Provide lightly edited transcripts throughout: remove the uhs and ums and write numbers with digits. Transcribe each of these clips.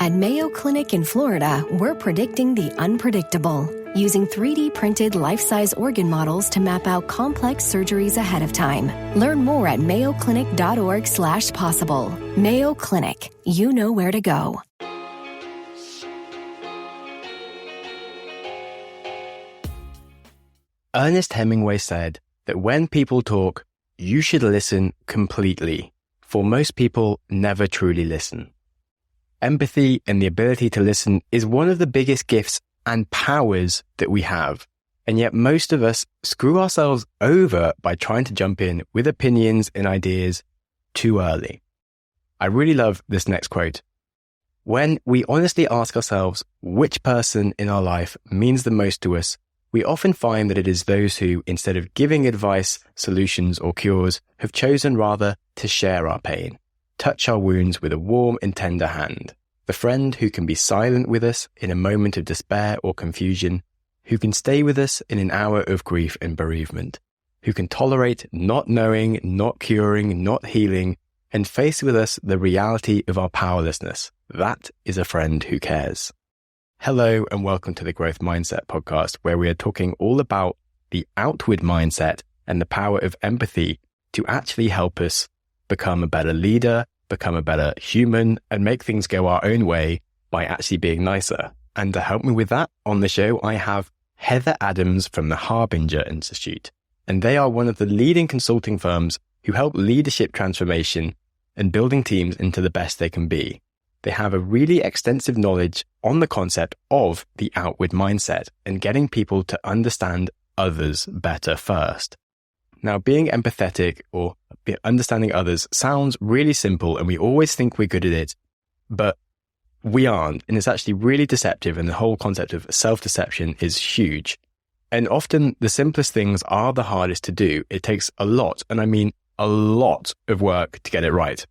At Mayo Clinic in Florida, we're predicting the unpredictable, using 3D printed life-size organ models to map out complex surgeries ahead of time. Learn more at mayoclinic.org/possible. Mayo Clinic, you know where to go. Ernest Hemingway said that when people talk, you should listen completely, for most people never truly listen. Empathy and the ability to listen is one of the biggest gifts and powers that we have. And yet most of us screw ourselves over by trying to jump in with opinions and ideas too early. I really love this next quote. When we honestly ask ourselves which person in our life means the most to us, we often find that it is those who, instead of giving advice, solutions, or cures, have chosen rather to share our pain, touch our wounds with a warm and tender hand. The friend who can be silent with us in a moment of despair or confusion, who can stay with us in an hour of grief and bereavement, who can tolerate not knowing, not curing, not healing, and face with us the reality of our powerlessness. That is a friend who cares. Hello and welcome to the Growth Mindset podcast, where we are talking all about the outward mindset and the power of empathy to actually help us become a better leader, become a better human, and make things go our own way by actually being nicer. And to help me with that on the show, I have Heather Adams from the Harbinger Institute. And they are one of the leading consulting firms who help leadership transformation and building teams into the best they can be. They have a really extensive knowledge on the concept of the outward mindset and getting people to understand others better first. Now, being empathetic or understanding others sounds really simple, and we always think we're good at it, but we aren't. And it's actually really deceptive. And the whole concept of self-deception is huge. And often the simplest things are the hardest to do. It takes a lot, and I mean a lot of work to get it right.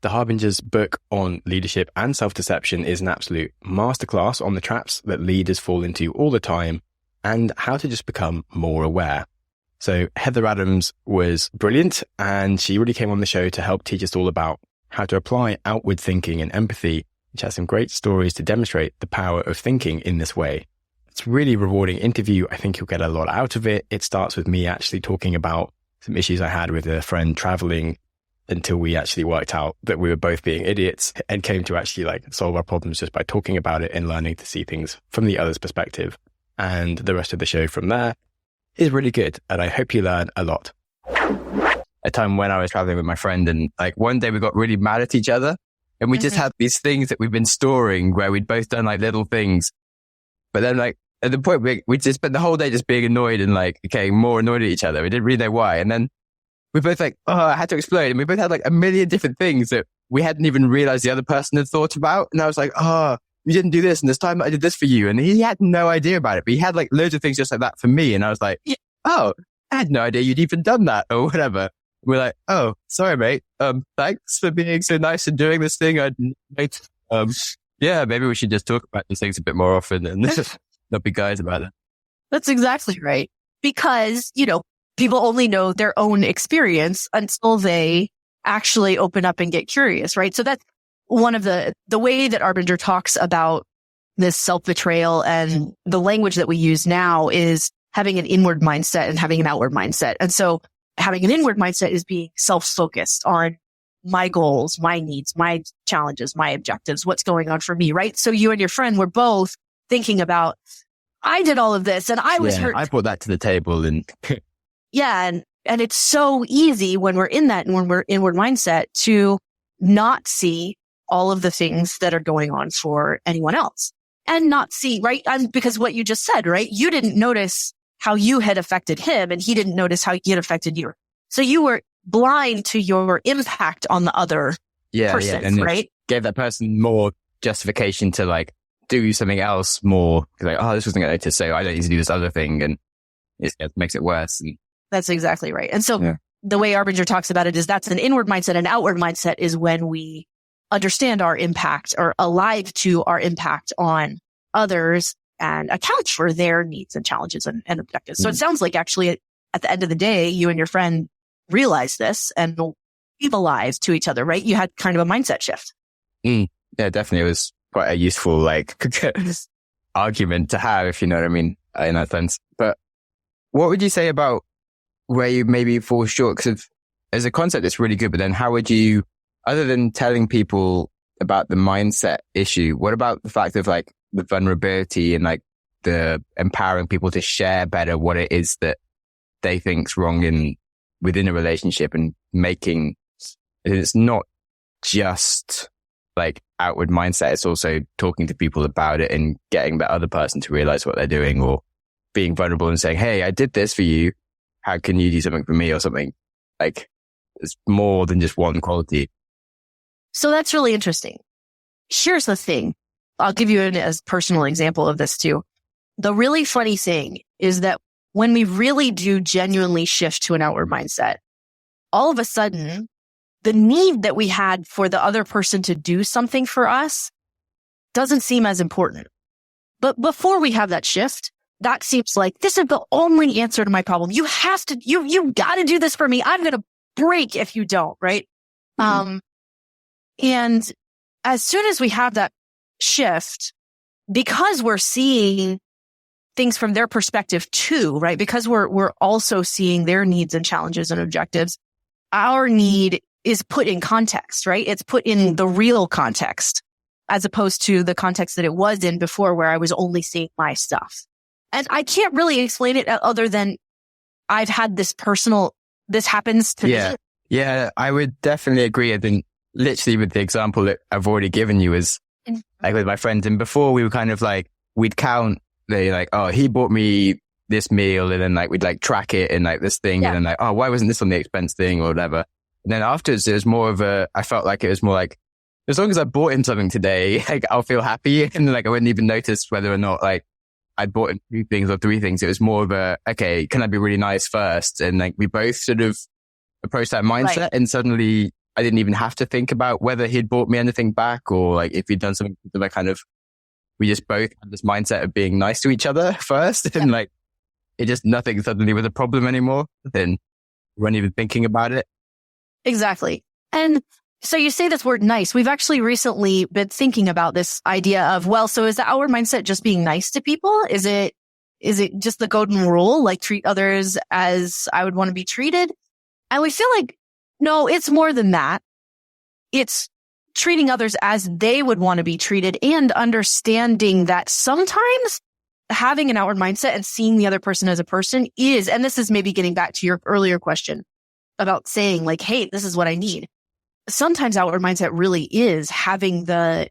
The Harbinger's book on leadership and self-deception is an absolute masterclass on the traps that leaders fall into all the time and how to just become more aware. So Heather Adams was brilliant, and she really came on the show to help teach us all about how to apply outward thinking and empathy, which has some great stories to demonstrate the power of thinking in this way. It's a really rewarding interview. I think you'll get a lot out of it. It starts with me actually talking about some issues I had with a friend traveling until we actually worked out that we were both being idiots and came to actually solve our problems just by talking about it and learning to see things from the other's perspective. And the rest of the show from there is really good. And I hope you learn a lot. A time when I was traveling with my friend, and one day we got really mad at each other, and we just had these things that we've been storing where we'd both done little things. But then at the point we just spent the whole day just being annoyed and getting more annoyed at each other. We didn't really know why. And then we both I had to explode. And we both had a million different things that we hadn't even realized the other person had thought about. And I was you didn't do this. And this time I did this for you. And he had no idea about it, but he had loads of things just like that for me. And I was yeah, oh, I had no idea you'd even done that or whatever. We're oh, sorry, mate. Thanks for being so nice and doing this thing. Yeah, maybe we should just talk about these things a bit more often and not be guys about it. That's exactly right. Because, people only know their own experience until they actually open up and get curious, right? So that's one of the way that Harbinger talks about this self-betrayal, and the language that we use now is having an inward mindset and having an outward mindset. And so having an inward mindset is being self-focused on my goals, my needs, my challenges, my objectives, what's going on for me, right? So you and your friend were both thinking about, I did all of this and I was hurt. I brought that to the table and yeah. And it's so easy when we're in that and when we're inward mindset to not see all of the things that are going on for anyone else and not see, right? Because what you just said, right? You didn't notice how you had affected him and he didn't notice how he had affected you. So you were blind to your impact on the other person, and right? Gave that person more justification to do something else more. This wasn't going to notice, so I don't need to do this other thing. And it makes it worse. That's exactly right. And so the way Harbinger talks about it is that's an inward mindset. An outward mindset is when we understand our impact or alive to our impact on others and account for their needs and challenges and objectives. So it sounds like actually at the end of the day, you and your friend realized this and be alive to each other, right? You had kind of a mindset shift. Yeah, definitely. It was quite a useful like argument to have, if you know what I mean, in that sense. But what would you say about where you maybe fall short? Because as a concept, it's really good, but then how would you, other than telling people about the mindset issue, what about the fact of like the vulnerability and like the empowering people to share better what it is that they think's wrong within a relationship, and making it's not just like outward mindset, it's also talking to people about it and getting the other person to realize what they're doing, or being vulnerable and saying, hey, I did this for you, how can you do something for me, or something. Like it's more than just one quality. So that's really interesting. Here's the thing. I'll give you a personal example of this too. The really funny thing is that when we really do genuinely shift to an outward mindset, all of a sudden, the need that we had for the other person to do something for us doesn't seem as important. But before we have that shift, that seems like this is the only answer to my problem. You have to, you got to do this for me. I'm going to break if you don't, right? Mm-hmm. And as soon as we have that shift, because we're seeing things from their perspective too, right? Because we're also seeing their needs and challenges and objectives, our need is put in context, right? It's put in the real context as opposed to the context that it was in before, where I was only seeing my stuff. And I can't really explain it other than I've had this happens to me. Yeah, I would definitely agree. I think literally with the example that I've already given you is like with my friends. And before we were kind of like, we'd count, they like, oh, he bought me this meal, and then like we'd like track it and like this thing, and then like, oh, why wasn't this on the expense thing or whatever? And then afterwards, it was more of I felt like it was more like, as long as I bought him something today, like I'll feel happy. And like I wouldn't even notice whether or not like I'd bought him 2 things or 3 things. It was more of okay, can I be really nice first? And like we both sort of approached that mindset, right. And suddenly I didn't even have to think about whether he'd bought me anything back, or like if he'd done something that kind of, we just both had this mindset of being nice to each other first. And like, it just, nothing suddenly was a problem anymore. Then we weren't even thinking about it. Exactly. And so you say this word nice. We've actually recently been thinking about this idea of, well, so is the outward mindset just being nice to people? Is it just the golden rule, like treat others as I would want to be treated? And we feel like, no, it's more than that. It's treating others as they would want to be treated, and understanding that sometimes having an outward mindset and seeing the other person as a person is, and this is maybe getting back to your earlier question about saying like, hey, this is what I need. Sometimes outward mindset really is having the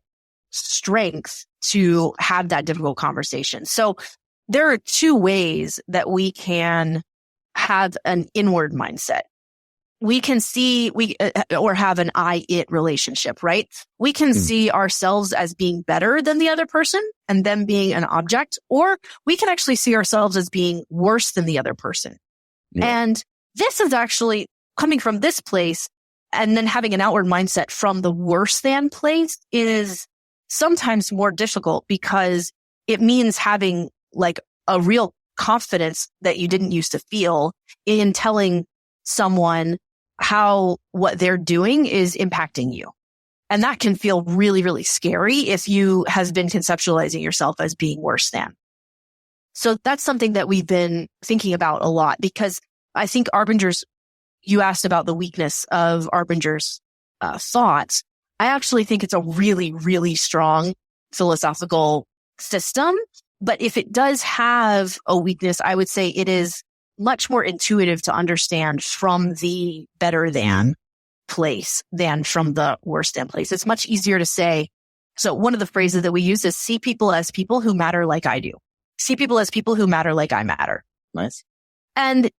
strength to have that difficult conversation. So there are 2 ways that we can have an inward mindset. We can see, or have an I-it relationship, right? We can see ourselves as being better than the other person and them being an object, or we can actually see ourselves as being worse than the other person. Yeah. And this is actually coming from this place, and then having an outward mindset from the worse than place is sometimes more difficult, because it means having like a real confidence that you didn't used to feel in telling someone how what they're doing is impacting you. And that can feel really, really scary if you have been conceptualizing yourself as being worse than. So that's something that we've been thinking about a lot, because I think you asked about the weakness of Arbinger's thoughts. I actually think it's a really, really strong philosophical system. But if it does have a weakness, I would say it is much more intuitive to understand from the better than place than from the worse than place. It's much easier to say. So one of the phrases that we use is see people as people who matter like I do. See people as people who matter like I matter. Nice. And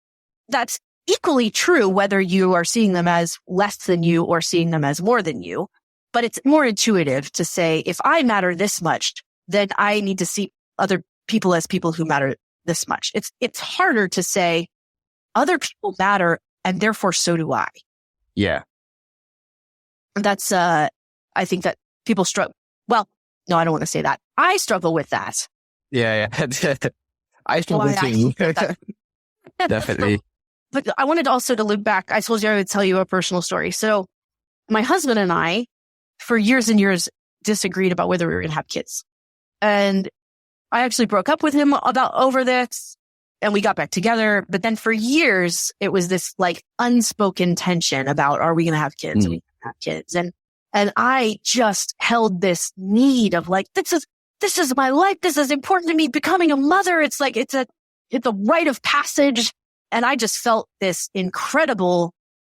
that's equally true whether you are seeing them as less than you or seeing them as more than you. But it's more intuitive to say, if I matter this much, then I need to see other people as people who matter this much. It's harder to say other people matter and therefore so do I. Yeah. That's, I think that people struggle. Well, no, I don't want to say that. I struggle with that. Yeah. I struggle too. Definitely. But I wanted also to look back. I told you I would tell you a personal story. So my husband and I, for years and years, disagreed about whether we were going to have kids. And I actually broke up with him over this, and we got back together. But then for years, it was this like unspoken tension about, are we going to have kids? Are we going to have kids? And I just held this need of like, this is my life. This is important to me. Becoming a mother. It's like, it's a rite of passage. And I just felt this incredible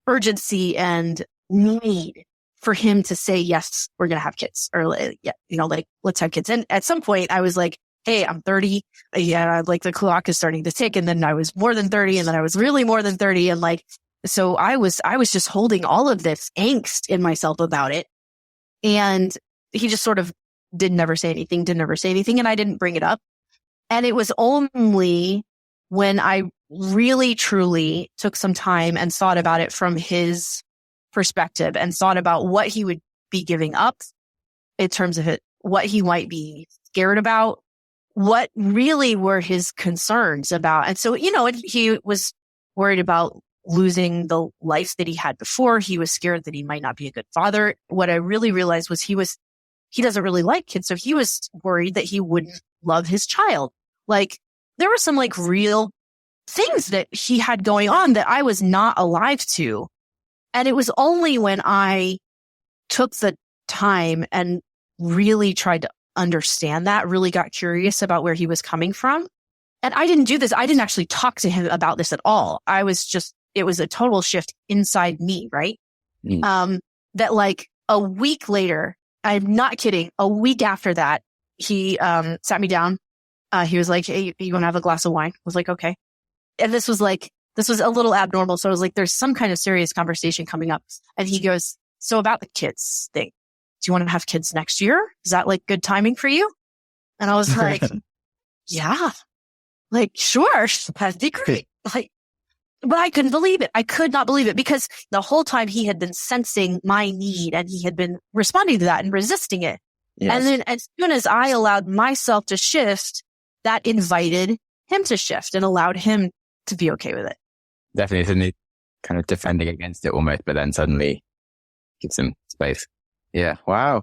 urgency and need for him to say, yes, we're going to have kids, or yeah, like, let's have kids. And at some point I was like, hey, I'm 30. Yeah. Like the clock is starting to tick. And then I was more than 30. And then I was really more than 30. And like, so I was just holding all of this angst in myself about it. And he just sort of didn't ever say anything. And I didn't bring it up. And it was only when I really, truly took some time and thought about it from his perspective and thought about what he would be giving up in terms of it, what he might be scared about, what really were his concerns about. And so, he was worried about losing the life that he had before. He was scared that he might not be a good father. What I really realized was he doesn't really like kids. So he was worried that he wouldn't love his child. Like there were some like real things that he had going on that I was not alive to. And it was only when I took the time and really tried to understand that, really got curious about where he was coming from. And I didn't do this. I didn't actually talk to him about this at all. It was a total shift inside me, right? That like a week later, I'm not kidding, a week after that, he sat me down. He was like, hey, you want to have a glass of wine? I was like, okay. And this was a little abnormal. So I was like, there's some kind of serious conversation coming up. And he goes, so about the kids thing, do you want to have kids next year? Is that like good timing for you? And I was like, yeah, like, sure, that'd be great. Like, but I couldn't believe it. I could not believe it because the whole time he had been sensing my need and he had been responding to that and resisting it. Yes. And then as soon as I allowed myself to shift, that invited him to shift and allowed him to be okay with it. Definitely. Suddenly kind of defending against it almost, but then suddenly gives him space. Yeah. Wow.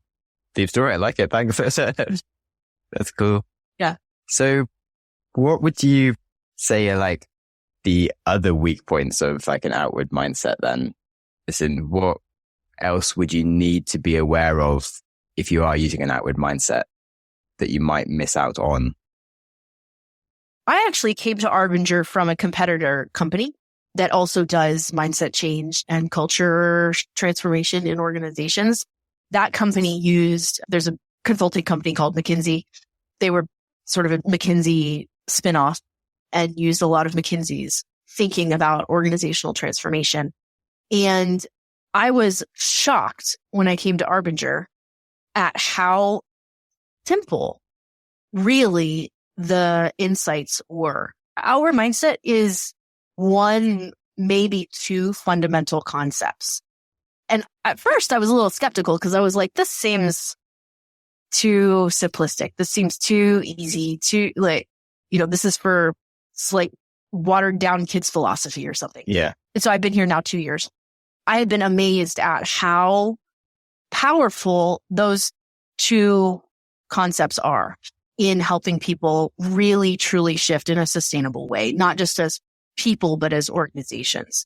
Deep story. I like it. Thanks. That's cool. Yeah. So what would you say are like the other weak points of like an outward mindset then? Listen, what else would you need to be aware of if you are using an outward mindset that you might miss out on? I actually came to Harbinger from a competitor company that also does mindset change and culture transformation in organizations. That company there's a consulting company called McKinsey. They were sort of a McKinsey spinoff and used a lot of McKinsey's thinking about organizational transformation. And I was shocked when I came to Harbinger at how simple really the insights were. Our mindset is one, maybe two fundamental concepts. And at first I was a little skeptical because I was like, this seems too simplistic. This seems too easy, this is for like watered down kids philosophy or something. Yeah. And so I've been here now 2 years. I have been amazed at how powerful those two concepts are in helping people really, truly shift in a sustainable way, not just as people, but as organizations.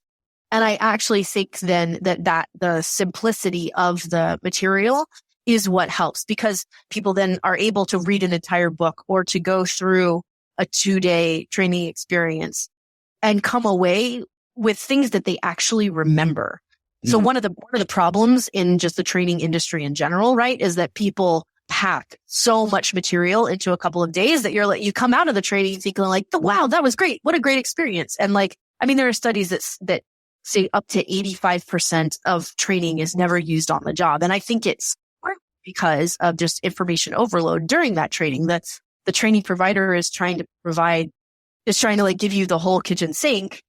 And I actually think then that the simplicity of the material is what helps, because people then are able to read an entire book or to go through a 2-day training experience and come away with things that they actually remember. Mm-hmm. So one of the problems in just the training industry in general, right, is that people pack so much material into a couple of days that you come out of the training thinking like, wow, that was great. What a great experience. And there are studies that say up to 85% of training is never used on the job. And I think it's because of just information overload during that training. That's the training provider is trying to give you the whole kitchen sink,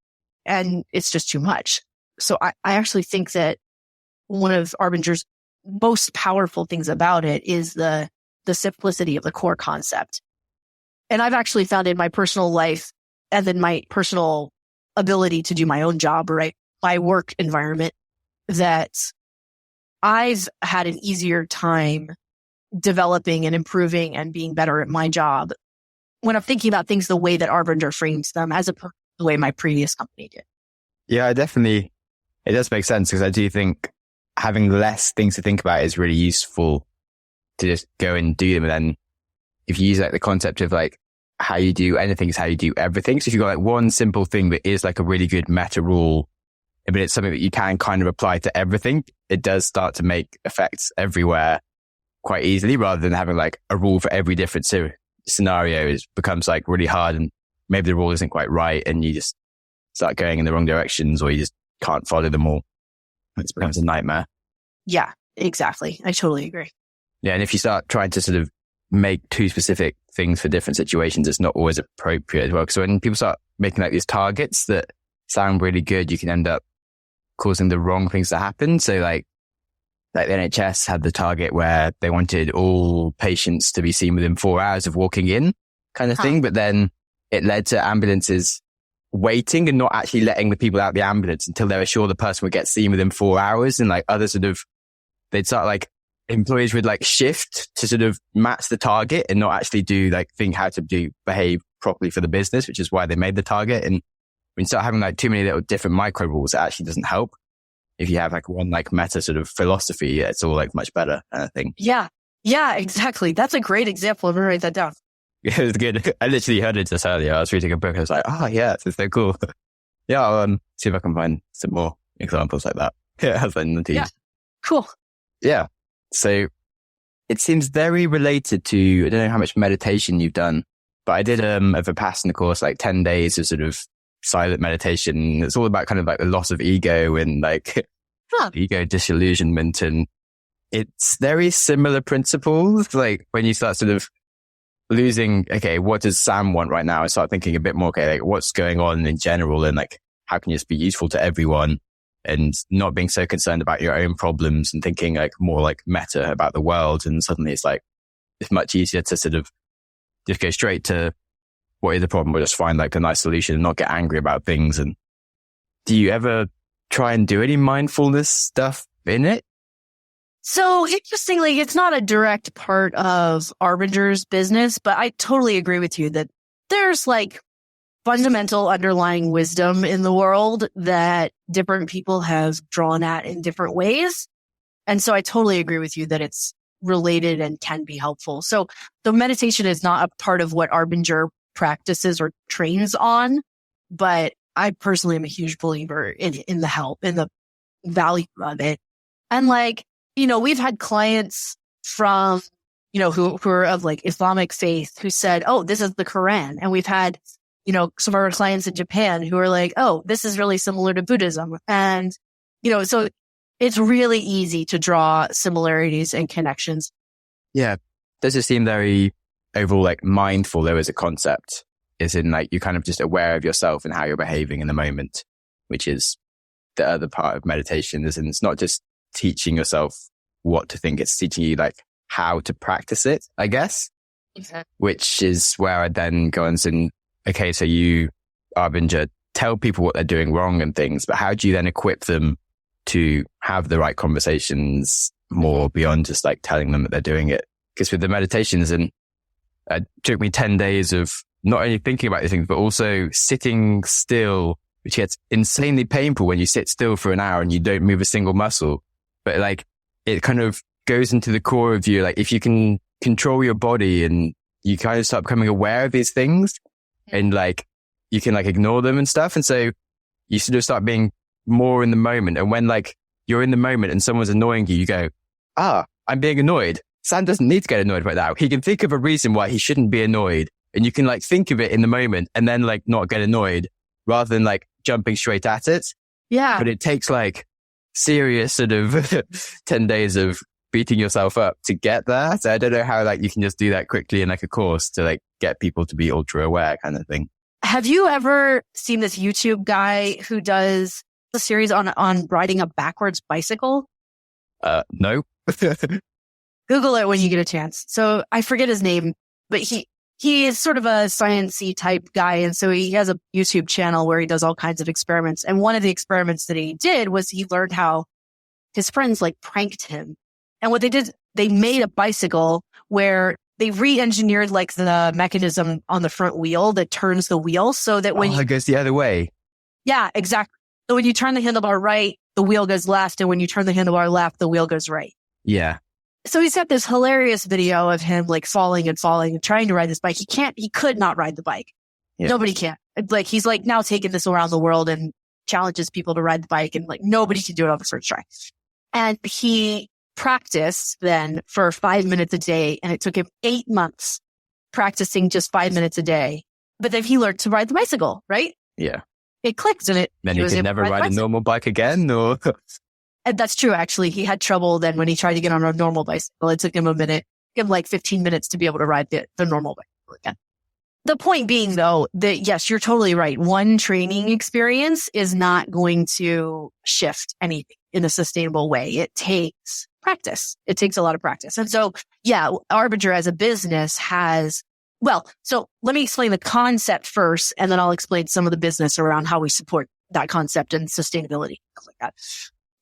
and it's just too much. So I actually think that one of Harbinger's most powerful things about it is the simplicity of the core concept. And I've actually found in my personal life and then my personal ability to do my own job, right, my work environment, that I've had an easier time developing and improving and being better at my job when I'm thinking about things the way that Harbinger frames them as opposed to the way my previous company did. Yeah, definitely. It does make sense because I do think having less things to think about is really useful to just go and do them. And then if you use like the concept of like how you do anything is how you do everything. So if you've got like one simple thing that is like a really good meta rule, but it's something that you can kind of apply to everything, it does start to make effects everywhere quite easily rather than having like a rule for every different scenario. It becomes like really hard and maybe the rule isn't quite right and you just start going in the wrong directions or you just can't follow them all. It becomes a nightmare. Yeah, exactly. I totally agree. Yeah. And if you start trying to sort of make too specific things for different situations, it's not always appropriate as well. Because when people start making like these targets that sound really good, you can end up causing the wrong things to happen. So like the NHS had the target where they wanted all patients to be seen within 4 hours of walking in kind of thing. But then it led to ambulances waiting and not actually letting the people out the ambulance until they were sure the person would get seen within 4 hours. And like others they'd start like employees would like shift to sort of match the target and not actually think how to behave properly for the business, which is why they made the target. And when you start having like too many little different micro rules, it actually doesn't help. If you have like one like meta sort of philosophy, it's all like much better, I think. Yeah. Yeah, exactly. That's a great example. I'm going to write that down. It was good. I literally heard it just earlier. I was reading a book. I was like, oh yeah, this is so cool. Yeah, I'll see if I can find some more examples like that. Yeah, I'll send them to you. Yeah, cool. Yeah. So it seems very related to, I don't know how much meditation you've done, but I did a Vipassana course, like 10 days of sort of silent meditation. It's all about kind of like the loss of ego and like ego disillusionment. And it's very similar principles. Like when you start sort of losing, okay, what does Sam want right now? And start thinking a bit more, okay, like what's going on in general and like how can you just be useful to everyone and not being so concerned about your own problems and thinking like more like meta about the world. And suddenly it's like, it's much easier to sort of just go straight to what is the problem, or just find like a nice solution and not get angry about things. And do you ever try and do any mindfulness stuff in it? So interestingly, it's not a direct part of Harbinger's business, but I totally agree with you that there's like fundamental underlying wisdom in the world that different people have drawn at in different ways. And so I totally agree with you that it's related and can be helpful. So the meditation is not a part of what Harbinger practices or trains on, but I personally am a huge believer in the help, in the value of it. And like, we've had clients from, who are of like Islamic faith who said, oh, this is the Quran. And we've had, some of our clients in Japan who are like, oh, this is really similar to Buddhism. And, so it's really easy to draw similarities and connections. Yeah. Does it seem very overall like mindful though as a concept? Is in like you're kind of just aware of yourself and how you're behaving in the moment, which is the other part of meditation. It's not just teaching yourself what to think, it's teaching you like how to practice it, I guess. Exactly. Which is where I then go and say, okay, so you, Harbinger, tell people what they're doing wrong and things, but how do you then equip them to have the right conversations more beyond just like telling them that they're doing it? Because with the meditations, and it took me 10 days of not only thinking about these things, but also sitting still, which gets insanely painful when you sit still for an hour and you don't move a single muscle. But like, it kind of goes into the core of you. Like if you can control your body and you kind of start becoming aware of these things and like, you can like ignore them and stuff. And so you sort of start being more in the moment. And when like you're in the moment and someone's annoying you, you go, I'm being annoyed. Sam doesn't need to get annoyed right now. He can think of a reason why he shouldn't be annoyed. And you can like think of it in the moment and then like not get annoyed rather than like jumping straight at it. Yeah. But it takes like serious sort of 10 days of beating yourself up to get there. So I don't know how like you can just do that quickly in like a course to like get people to be ultra aware kind of thing. Have you ever seen this YouTube guy who does a series on riding a backwards bicycle? No. Google it when you get a chance. So I forget his name, but he is sort of a science-y type guy. And so he has a YouTube channel where he does all kinds of experiments. And one of the experiments that he did was he learned how his friends like pranked him. And what they did they made a bicycle where they re-engineered like the mechanism on the front wheel that turns the wheel so that when it goes the other way. Yeah, exactly. So when you turn the handlebar right, the wheel goes left. And when you turn the handlebar left, the wheel goes right. Yeah. So he's got this hilarious video of him like falling and trying to ride this bike. He could not ride the bike. Yeah. Nobody can. Like he's like now taking this around the world and challenges people to ride the bike and like nobody can do it on the first try. And he practiced then for 5 minutes a day. And it took him 8 months practicing just 5 minutes a day. But then he learned to ride the bicycle, right? Yeah. It clicked and it. Then he could never ride a normal bike again, or? And that's true. Actually, he had trouble then when he tried to get on a normal bicycle. It took him a minute, like 15 minutes to be able to ride the normal bicycle again. The point being though, that yes, you're totally right. One training experience is not going to shift anything in a sustainable way. It takes practice. It takes a lot of practice. And so, yeah, Harbinger as a business has, so let me explain the concept first, and then I'll explain some of the business around how we support that concept and sustainability, stuff like that.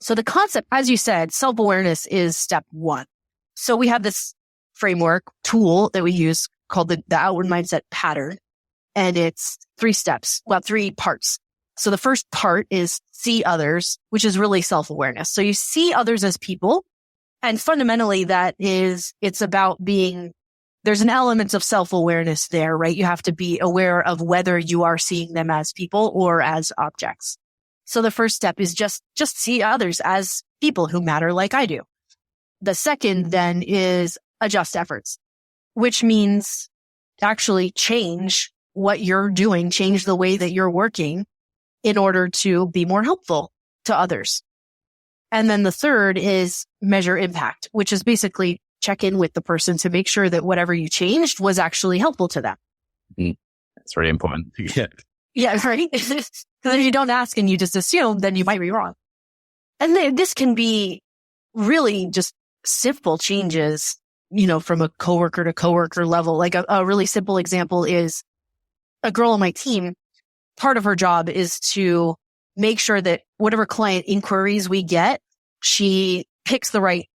So the concept, as you said, self-awareness is step one. So we have this framework tool that we use called the outward mindset pattern. And it's 3 steps, 3 parts. So the first part is see others, which is really self-awareness. So you see others as people. And fundamentally it's about there's an element of self-awareness there, right? You have to be aware of whether you are seeing them as people or as objects. So the first step is just see others as people who matter like I do. The second then is adjust efforts, which means actually change what you're doing, change the way that you're working in order to be more helpful to others. And then the third is measure impact, which is basically check in with the person to make sure that whatever you changed was actually helpful to them. That's really important. Yeah. Yeah, right? Because if you don't ask and you just assume, then you might be wrong. And this can be really just simple changes, from a coworker to coworker level. Like a really simple example is a girl on my team. Part of her job is to make sure that whatever client inquiries we get, she picks the right,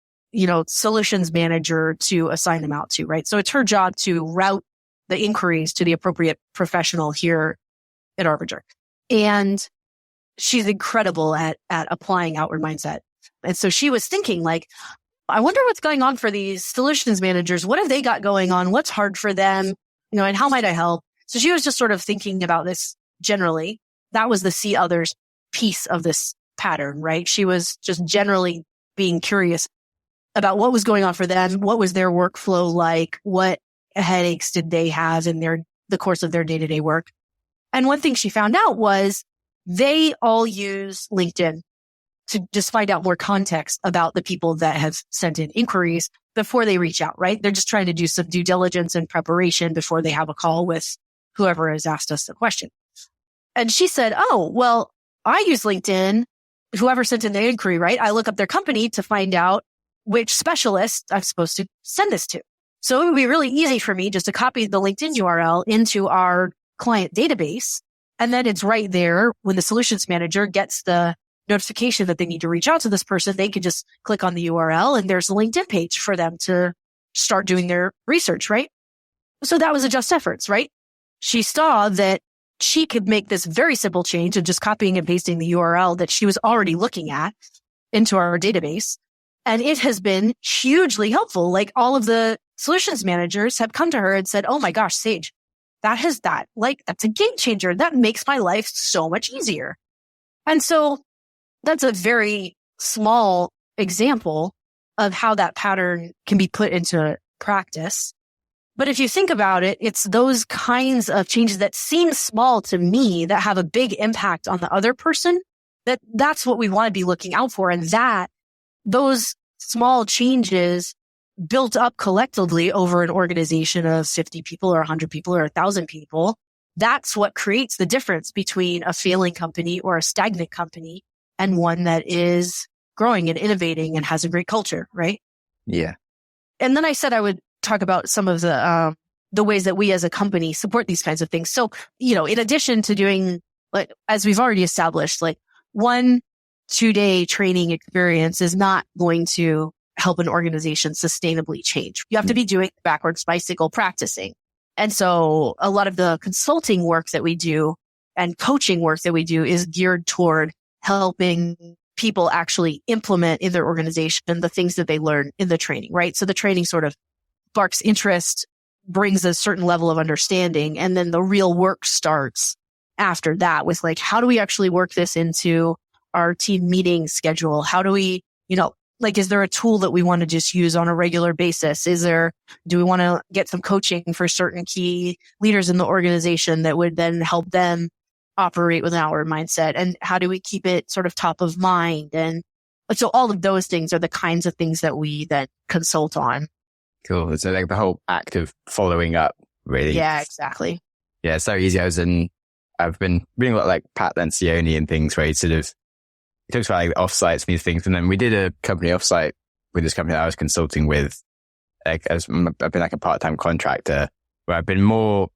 solutions manager to assign them out to, right? So it's her job to route the inquiries to the appropriate professional here at Harbinger. And she's incredible at applying outward mindset. And so she was thinking like, I wonder what's going on for these solutions managers. What have they got going on? What's hard for them? And how might I help? So she was just sort of thinking about this generally. That was the see others piece of this pattern, right? She was just generally being curious about what was going on for them. What was their workflow like? What headaches did they have in the course of their day-to-day work? And one thing she found out was they all use LinkedIn to just find out more context about the people that have sent in inquiries before they reach out, right? They're just trying to do some due diligence and preparation before they have a call with whoever has asked us the question. And she said, oh, well, I use LinkedIn, whoever sent in the inquiry, right? I look up their company to find out which specialist I'm supposed to send this to. So it would be really easy for me just to copy the LinkedIn URL into our client database. And then it's right there when the solutions manager gets the notification that they need to reach out to this person. They can just click on the URL and there's a LinkedIn page for them to start doing their research, right? So that was adjust efforts, right? She saw that she could make this very simple change of just copying and pasting the URL that she was already looking at into our database. And it has been hugely helpful. Like all of the solutions managers have come to her and said, oh my gosh, Sage, that's a game changer. That makes my life so much easier. And so that's a very small example of how that pattern can be put into practice. But if you think about it, it's those kinds of changes that seem small to me that have a big impact on the other person. That's what we want to be looking out for. And those small changes built up collectively over an organization of 50 people or 100 people or 1,000 people, that's what creates the difference between a failing company or a stagnant company and one that is growing and innovating and has a great culture, right? Yeah. And then I said I would talk about some of the ways that we as a company support these kinds of things. So, in addition to doing, like, as we've already established, like 1 2-day training experience is not going to help an organization sustainably change. You have to be doing backwards bicycle practicing. And so a lot of the consulting work that we do and coaching work that we do is geared toward helping people actually implement in their organization the things that they learn in the training, right? So the training sort of sparks interest, brings a certain level of understanding, and then the real work starts after that with like, how do we actually work this into our team meeting schedule? How do we, is there a tool that we want to just use on a regular basis? Do we want to get some coaching for certain key leaders in the organization that would then help them operate with our mindset? And how do we keep it sort of top of mind? And so all of those things are the kinds of things that we then consult on. Cool. So like the whole act of following up, really. Yeah, exactly. Yeah, it's so easy. I've been reading a lot like Pat Lencioni and things where he talks about like offsites and these things. And then we did a company offsite with this company that I was consulting with. I've been like a part-time contractor where I've been more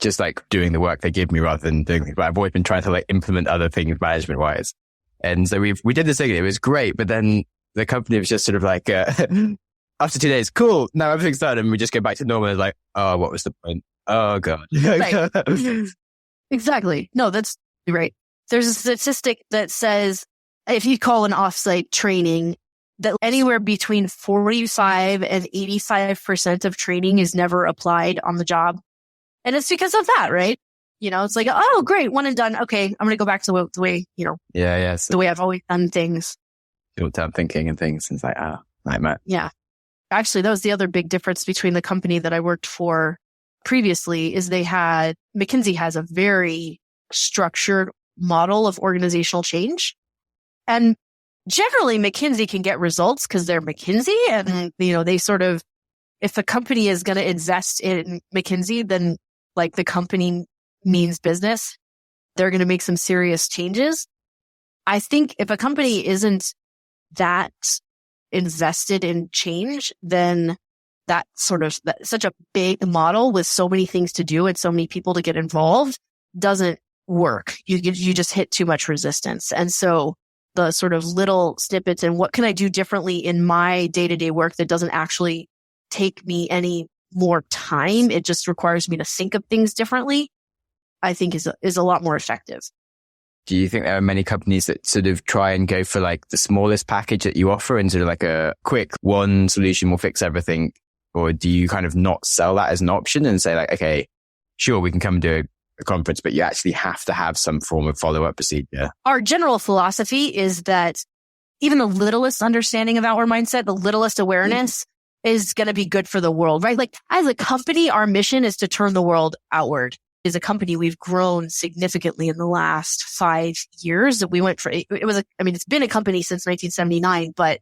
just like doing the work they give me rather than doing things. But I've always been trying to like implement other things management wise. And so we did this thing. It was great. But then the company was just sort of like, after 2 days, cool. Now everything's done. And we just go back to normal. It's like, oh, what was the point? Oh God. Right. Exactly. No, that's right. There's a statistic that says if you call an offsite training, that anywhere between 45 and 85% of training is never applied on the job. And it's because of that, right? It's like, oh, great, one and done. Okay, I'm going to go back to the way, the way I've always done things. Short-term thinking and things. It's like, nightmare. Yeah. Actually, that was the other big difference between the company that I worked for previously is McKinsey has a very structured model of organizational change. And generally McKinsey can get results because they're McKinsey and, they sort of, if the company is going to invest in McKinsey, then like the company means business. They're going to make some serious changes. I think if a company isn't that invested in change, then such a big model with so many things to do and so many people to get involved doesn't work. You just hit too much resistance. And so the sort of little snippets and what can I do differently in my day-to-day work that doesn't actually take me any more time, it just requires me to think of things differently, I think is a lot more effective. Do you think there are many companies that sort of try and go for like the smallest package that you offer and sort of like a quick one solution will fix everything? Or do you kind of not sell that as an option and say like, okay, sure, we can come and do a conference, but you actually have to have some form of follow-up procedure? Our general philosophy is that even the littlest understanding of our mindset, the littlest awareness is going to be good for the world, right? Like as a company, our mission is to turn the world outward. As a company, we've grown significantly in the last 5 years. We went for, it's been a company since 1979, but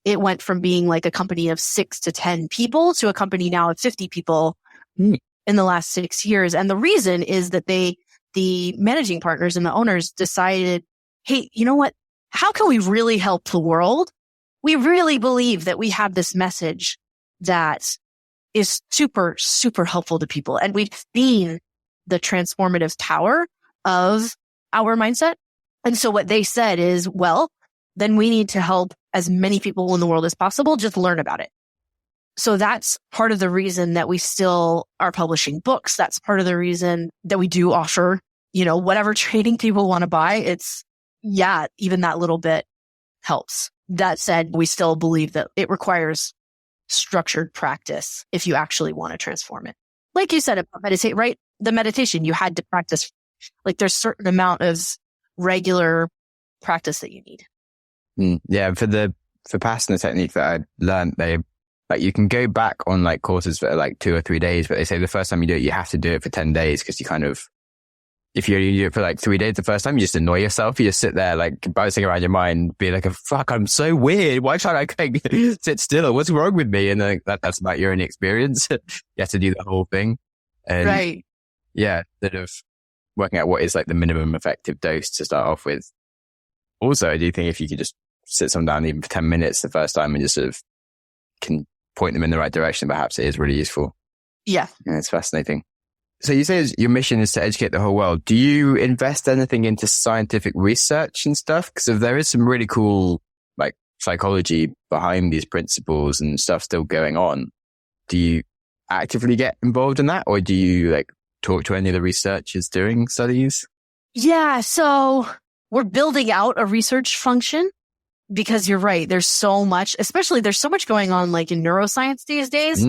it went from being like a company of 6 to 10 people to a company now of 50 people in the last 6 years. And the reason is that the managing partners and the owners decided, hey, you know what? How can we really help the world? We really believe that we have this message that is super, super helpful to people. And we've seen the transformative power of our mindset. And so what they said is, well, then we need to help as many people in the world as possible just learn about it. So that's part of the reason that we still are publishing books. That's part of the reason that we do offer, whatever training people want to buy. Even that little bit helps. That said, we still believe that it requires structured practice if you actually want to transform it. Like you said, meditate, right? The meditation, you had to practice. Like there's a certain amount of regular practice that you need. Yeah. For Vipassana technique that I learned, you can go back on like courses for like 2 or 3 days, but they say the first time you do it, you have to do it for 10 days because you kind of, if you do it for like 3 days the first time, you just annoy yourself. You just sit there like bouncing around your mind, being like, fuck, I'm so weird. Why can't I sit still? What's wrong with me? And then that's about your own experience. You have to do the whole thing. And right. Yeah, sort of working out what is like the minimum effective dose to start off with. Also, I do think if you could just sit someone down even for 10 minutes the first time and just sort of can point them in the right direction, perhaps it is really useful. Yeah. It's fascinating. So you say your mission is to educate the whole world. Do you invest anything into scientific research and stuff? Because there is some really cool like psychology behind these principles and stuff still going on, do you actively get involved in that, or do you like talk to any of the researchers doing studies? Yeah. So we're building out a research function because you're right. There's so much, especially there's so much going on like in neuroscience these days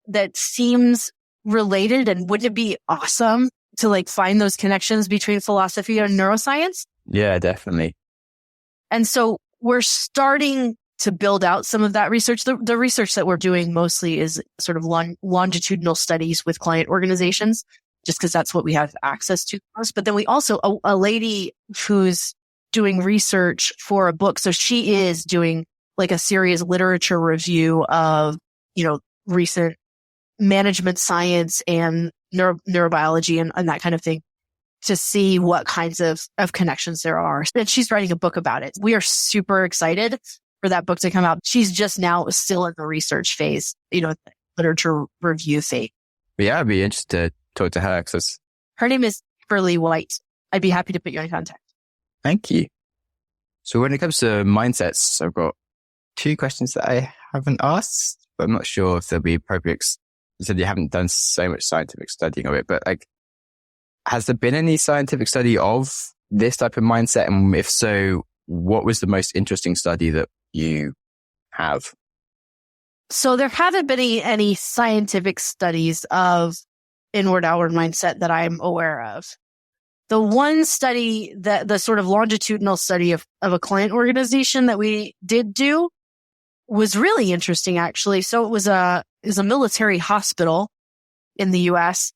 that seems related. And wouldn't it be awesome to like find those connections between philosophy and neuroscience? Yeah, definitely. And so we're starting to build out some of that research. The research that we're doing mostly is sort of longitudinal studies with client organizations, just because that's what we have access to most. But then we also, a lady who's doing research for a book. So she is doing like a serious literature review of, recent management science and neurobiology and that kind of thing, to see what kinds of connections there are. And she's writing a book about it. We are super excited for that book to come out. She's just now still in the research phase, literature review phase. But yeah, I'd be interested to talk to her. Her name is Kimberly White. I'd be happy to put you in contact. Thank you. So when it comes to mindsets, I've got 2 questions that I haven't asked, but I'm not sure if they'll be appropriate. You said you haven't done so much scientific studying of it, but like, has there been any scientific study of this type of mindset? And if so, what was the most interesting study that you have? So there haven't been any scientific studies of inward-outward mindset that I'm aware of. The one study, that the sort of longitudinal study of a client organization that we did do was really interesting, actually. So it was a military hospital in the US,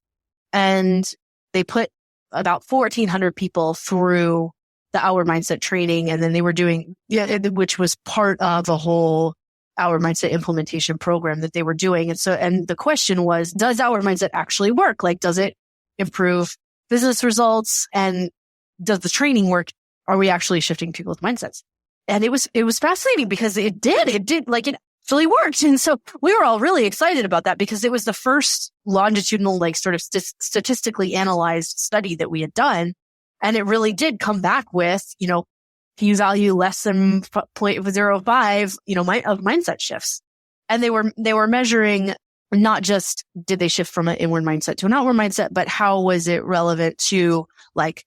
and they put about 1,400 people through the outward mindset training. And then they were doing, which was part of a whole outward mindset implementation program that they were doing. And the question was, does outward mindset actually work? Like, does it improve business results? And does the training work? Are we actually shifting people's mindsets? And it was fascinating because it did like it actually worked. And so we were all really excited about that because it was the first longitudinal, like sort of statistically analyzed study that we had done. And it really did come back with, p-value less than 0.05, of mindset shifts. And they were measuring not just did they shift from an inward mindset to an outward mindset, but how was it relevant to like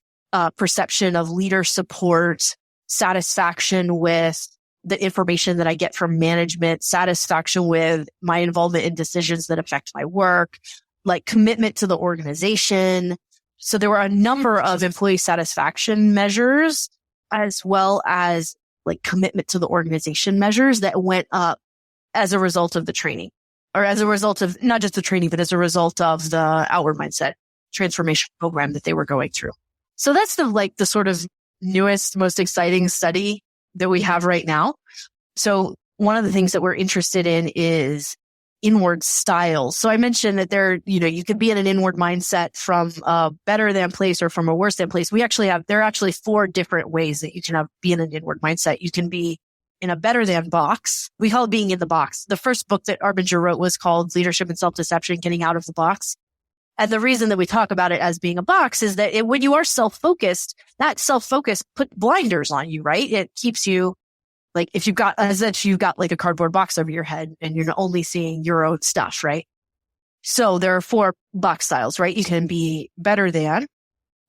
perception of leader support, satisfaction with the information that I get from management, satisfaction with my involvement in decisions that affect my work, like commitment to the organization. So there were a number of employee satisfaction measures as well as like commitment to the organization measures that went up as a result of the training, or as a result of not just the training, but as a result of the outward mindset transformation program that they were going through. So that's the sort of newest, most exciting study that we have right now. So one of the things that we're interested in is inward styles. So I mentioned that you could be in an inward mindset from a better than place or from a worse than place. There are actually 4 different ways that you can be in an inward mindset. You can be in a better than box. We call it being in the box. The first book that Harbinger wrote was called Leadership and Self-Deception, Getting Out of the Box. And the reason that we talk about it as being a box is that when you are self-focused, that self-focus put blinders on you, right? It keeps you like, if you've got like a cardboard box over your head and you're only seeing your own stuff, right? So there are 4 box styles, right? You can be better than.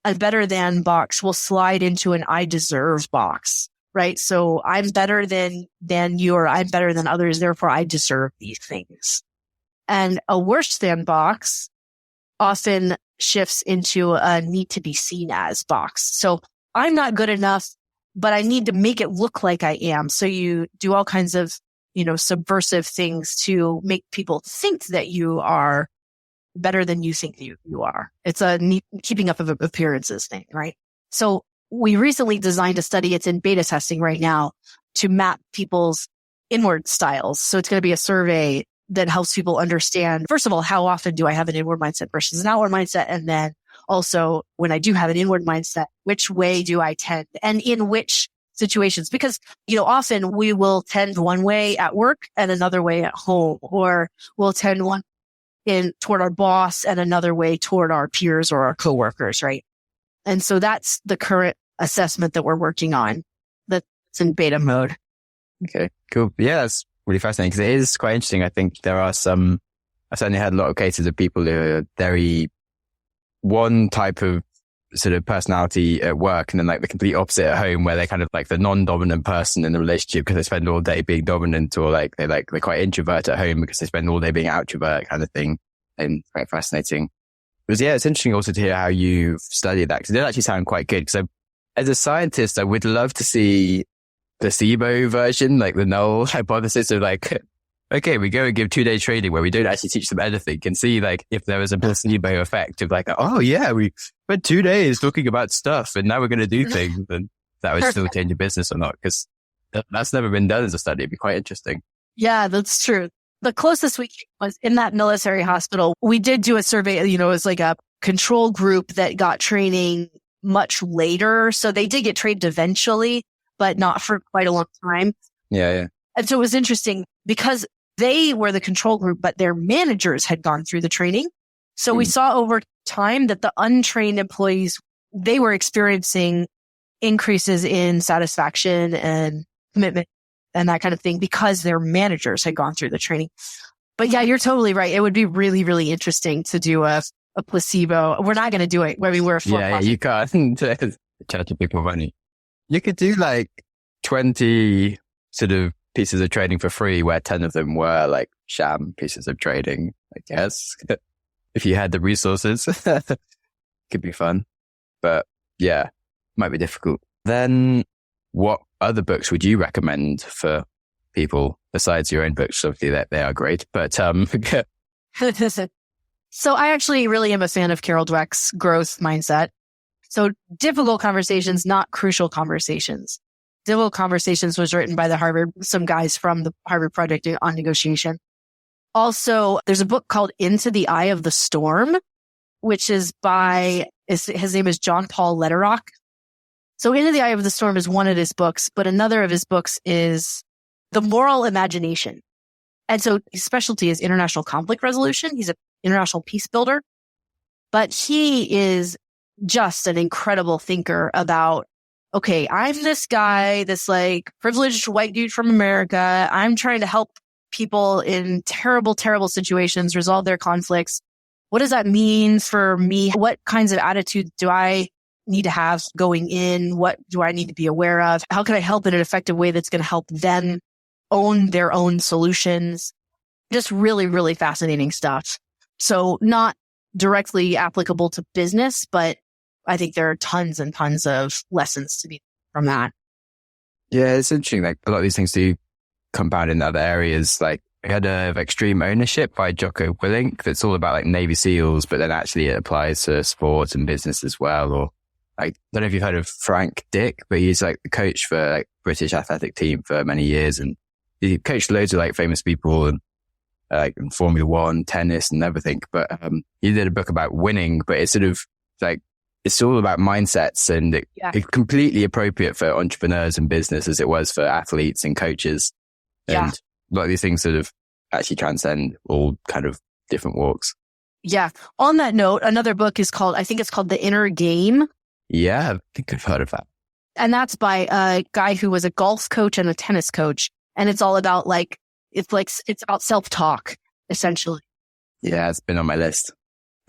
A better than box will slide into an I deserve box, right? So I'm better than you, or I'm better than others, therefore I deserve these things. And a worse than box often shifts into a need to be seen as box. So I'm not good enough, but I need to make it look like I am. So you do all kinds of, subversive things to make people think that you are better than you think you are. It's a neat keeping up of appearances thing, right? So we recently designed a study. It's in beta testing right now to map people's inward styles. So it's going to be a survey that helps people understand, first of all, how often do I have an inward mindset versus an outward mindset? And then also, when I do have an inward mindset, which way do I tend and in which situations? Because, often we will tend one way at work and another way at home, or we'll tend one toward our boss and another way toward our peers or our coworkers, right? And so that's the current assessment that we're working on that's in beta mode. Okay, cool. Yeah, that's really fascinating because it is quite interesting. I think there are I certainly had a lot of cases of people who are very one type of sort of personality at work and then like the complete opposite at home, where they're kind of like the non-dominant person in the relationship because they spend all day being dominant, or like they're quite introvert at home because they spend all day being outrovert kind of thing. And quite fascinating. Because yeah, it's interesting also to hear how you've studied that, because it did actually sound quite good. Because as a scientist, I would love to see placebo version, like the null hypothesis of like, okay, we go and give 2 day training where we don't actually teach them anything, and see like if there was a placebo effect of like, oh yeah, we spent 2 days talking about stuff and now we're going to do things, and that would still change your business or not, because that's never been done as a study. It'd be quite interesting. Yeah, that's true. The closest we came was in that military hospital. We did do a survey, it was like a control group that got training much later. So they did get trained eventually, but not for quite a long time. Yeah. And so it was interesting because they were the control group, but their managers had gone through the training. So we saw over time that the untrained employees, they were experiencing increases in satisfaction and commitment and that kind of thing because their managers had gone through the training. But yeah, you're totally right. It would be really, really interesting to do a placebo. We're not going to do it. I mean, we're a yeah, you can't charge people money. You could do like 20 sort of pieces of training for free, where 10 of them were like sham pieces of training, I guess. If you had the resources, could be fun. But yeah, might be difficult. Then what other books would you recommend for people besides your own books? Obviously that they are great, but So I actually really am a fan of Carol Dweck's growth mindset. So difficult conversations, not crucial conversations. Difficult Conversations was written by some guys from the Harvard Project on Negotiation. Also, there's a book called Into the Eye of the Storm, which is his name is John Paul Lederach. So Into the Eye of the Storm is one of his books, but another of his books is The Moral Imagination. And so his specialty is international conflict resolution. He's an international peace builder, but he is just an incredible thinker about, okay, I'm this guy, this like privileged white dude from America. I'm trying to help people in terrible, terrible situations resolve their conflicts. What does that mean for me? What kinds of attitudes do I need to have going in? What do I need to be aware of? How can I help in an effective way that's going to help them own their own solutions? Just really, really fascinating stuff. So not directly applicable to business, but I think there are tons and tons of lessons to be from that. Yeah, it's interesting. Like a lot of these things do compound in other areas. Like we had Extreme Ownership by Jocko Willink that's all about like Navy SEALs, but then actually it applies to sports and business as well. Or like, I don't know if you've heard of Frank Dick, but he's like the coach for like British athletic team for many years. And he coached loads of like famous people and like in Formula One, tennis and everything. But he did a book about winning, but it's sort of like, it's all about mindsets, and it's completely appropriate for entrepreneurs and business as it was for athletes and coaches. And a lot of these things sort of actually transcend all kind of different walks. Yeah. On that note, another book is called The Inner Game. Yeah, I think I've heard of that. And that's by a guy who was a golf coach and a tennis coach. And it's all about it's about self-talk, essentially. Yeah, it's been on my list.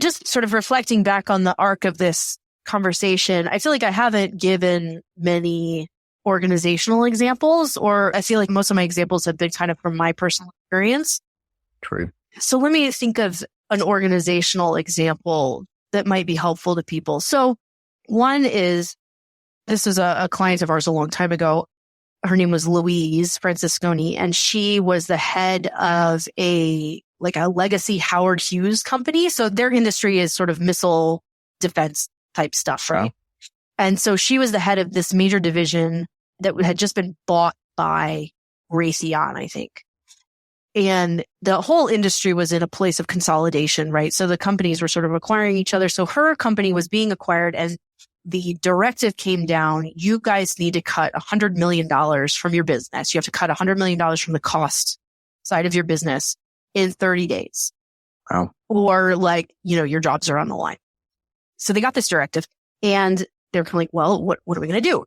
Just sort of reflecting back on the arc of this conversation, I feel like I haven't given many organizational examples, or I feel like most of my examples have been kind of from my personal experience. True. So let me think of an organizational example that might be helpful to people. So one is, this was a client of ours a long time ago. Her name was Louise Francisconi, and she was the head of a legacy Howard Hughes company. So their industry is sort of missile defense type stuff, right? Wow. And so she was the head of this major division that had just been bought by Raytheon, I think. And the whole industry was in a place of consolidation, right? So the companies were sort of acquiring each other. So her company was being acquired, and the directive came down, you guys need to cut $100 million from your business. You have to cut $100 million from the cost side of your business in 30 days. Wow. Or your jobs are on the line. So they got this directive, and they're kind of like, well, what are we going to do?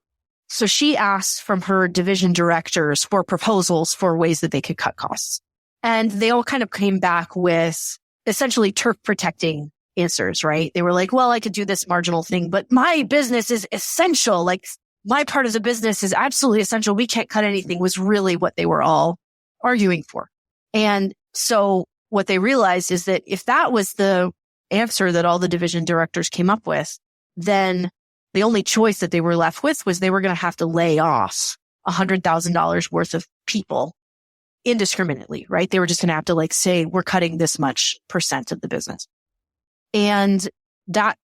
So she asked from her division directors for proposals for ways that they could cut costs. And they all kind of came back with essentially turf protecting answers, right? They were like, well, I could do this marginal thing, but my business is essential. Like my part of the business is absolutely essential. We can't cut anything was really what they were all arguing for. And so what they realized is that if that was the answer that all the division directors came up with, then the only choice that they were left with was they were going to have to lay off $100,000 worth of people indiscriminately, right? They were just going to have to like say, we're cutting this much % of the business. And that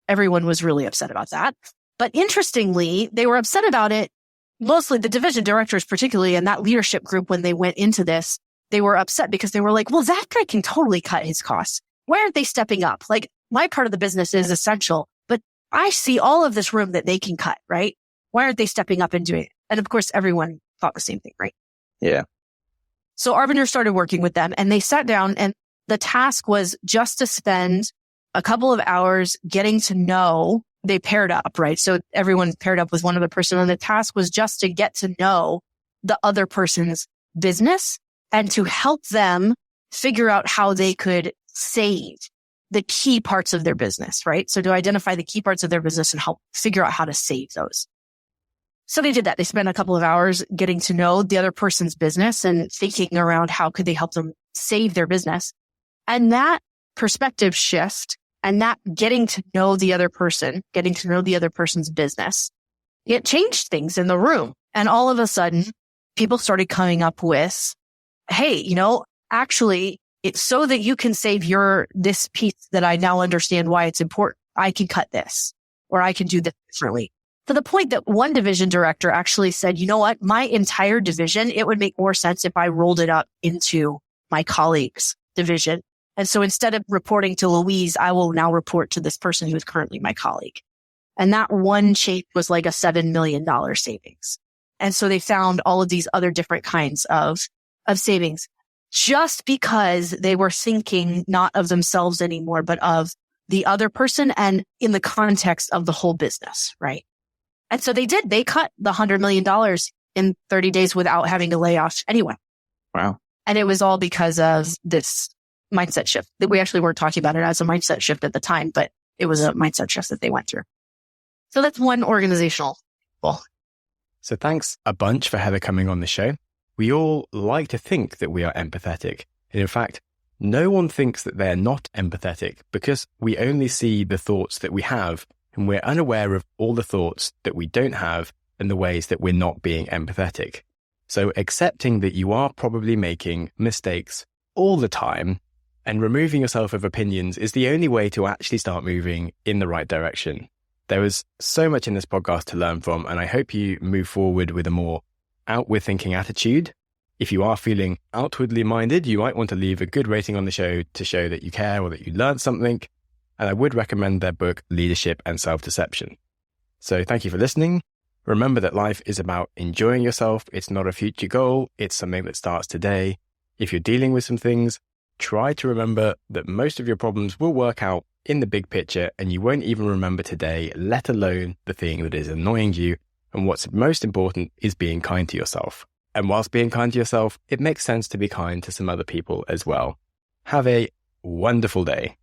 everyone was really upset about that. But interestingly, they were upset about it, mostly the division directors particularly, and that leadership group when they went into this, they were upset because they were like, well, that guy can totally cut his costs. Why aren't they stepping up? Like my part of the business is essential, but I see all of this room that they can cut, right? Why aren't they stepping up and doing it? And of course, everyone thought the same thing, right? Yeah. So Harbinger started working with them and they sat down and the task was just to spend a couple of hours getting to know. They paired up, right? So everyone paired up with one other person and the task was just to get to know the other person's business and to help them figure out how they could save the key parts of their business, right? So to identify the key parts of their business and help figure out how to save those. So they did that. They spent a couple of hours getting to know the other person's business and thinking around how could they help them save their business. And that perspective shift and that getting to know the other person, getting to know the other person's business, it changed things in the room. And all of a sudden, people started coming up with, hey, actually, it's so that you can save this piece that I now understand why it's important. I can cut this or I can do this differently. To the point that one division director actually said, you know what, my entire division, it would make more sense if I rolled it up into my colleague's division. And so instead of reporting to Louise, I will now report to this person who is currently my colleague. And that one change was like a $7 million savings. And so they found all of these other different kinds of savings just because they were thinking not of themselves anymore, but of the other person and in the context of the whole business, right? And so they did. They cut the $100 million in 30 days without having to lay off anyone. Wow. And it was all because of this mindset shift that we actually weren't talking about it as a mindset shift at the time, but it was a mindset shift that they went through. So that's one organizational goal. So thanks a bunch for Heather coming on the show. We all like to think that we are empathetic. And in fact, no one thinks that they're not empathetic because we only see the thoughts that we have and we're unaware of all the thoughts that we don't have and the ways that we're not being empathetic. So accepting that you are probably making mistakes all the time and removing yourself of opinions is the only way to actually start moving in the right direction. There was so much in this podcast to learn from, and I hope you move forward with a more outward thinking attitude. If you are feeling outwardly minded, you might want to leave a good rating on the show to show that you care or that you learned something. And I would recommend their book, Leadership and Self-Deception. So thank you for listening. Remember that life is about enjoying yourself. It's not a future goal. It's something that starts today. If you're dealing with some things, try to remember that most of your problems will work out in the big picture and you won't even remember today, let alone the thing that is annoying you. And what's most important is being kind to yourself. And whilst being kind to yourself, it makes sense to be kind to some other people as well. Have a wonderful day.